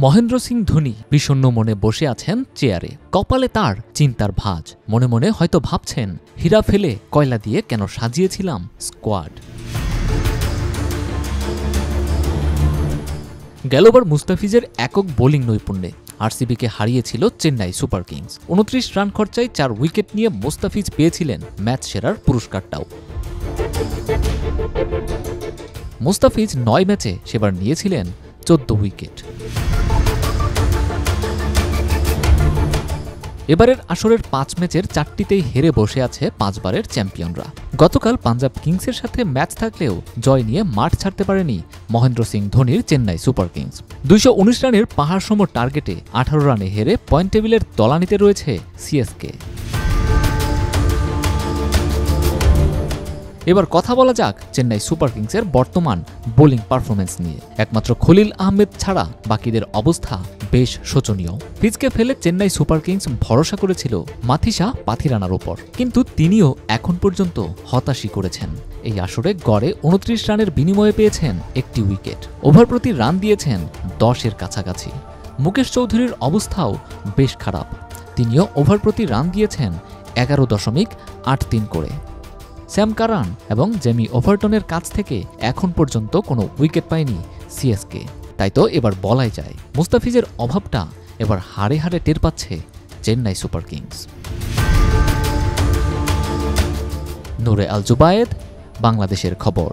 মহেন্দ্র সিং ধোনি বিষণ্ণ মনে বসে আছেন চেয়ারে। কপালে তার চিন্তার ভাঁজ। মনে মনে হয়তো ভাবছেন, হীরা ফেলে কয়লা দিয়ে কেন সাজিয়েছিলাম স্কোয়াড। গেলবার মুস্তাফিজের একক বোলিং নৈপুণ্যে আরসিবিকে হারিয়েছিল চেন্নাই সুপার কিংস। ২৯ রান খরচায় ৪ উইকেট নিয়ে মুস্তাফিজ পেয়েছিলেন ম্যাচ সেরার পুরস্কারটাও। মুস্তাফিজ ৯ ম্যাচে সেবার নিয়েছিলেন ১৪ উইকেট। এবারের আসরের ৫ ম্যাচের ৪টিতেই হেরে বসে আছে ৫ বারের চ্যাম্পিয়নরা। গতকাল পাঞ্জাব কিংসের সাথে ম্যাচ থাকলেও জয় নিয়ে মাঠ ছাড়তে পারেনি মহেন্দ্র সিং ধোনির চেন্নাই সুপার কিংস। ২১৯ রানের পাহাড়সম টার্গেটে ১৮ রানে হেরে পয়েন্ট টেবিলের তলানিতে রয়েছে সিএসকে। এবার কথা বলা যাক চেন্নাই সুপার কিংসের বর্তমান বোলিং পারফরমেন্স নিয়ে। একমাত্র খলিল আহমেদ ছাড়া বাকিদের অবস্থা বেশ শোচনীয়। ফিজকে ফেলে চেন্নাই সুপার কিংস ভরসা করেছিল মাথিসা পাথিরানার ওপর, কিন্তু তিনিও এখন পর্যন্ত হতাশই করেছেন। এই আসরে গড়ে ২৯ রানের বিনিময়ে পেয়েছেন একটি উইকেট। ওভার প্রতি রান দিয়েছেন ১০-এর কাছাকাছি। মুকেশ চৌধুরীর অবস্থাও বেশ খারাপ। তিনিও ওভার প্রতি রান দিয়েছেন ১১.৮৩ করে। স্যাম কারান এবং জেমি ওভারটনের কাছ থেকে এখন পর্যন্ত কোনো উইকেট পায়নি সিএসকে। তাই তো এবার বলাই যায়, মুস্তাফিজের অভাবটা এবার হাড়ে হাড়ে টের পাচ্ছে চেন্নাই সুপার কিংস। নূরে আল জুবায়েদ, বাংলাদেশের খবর।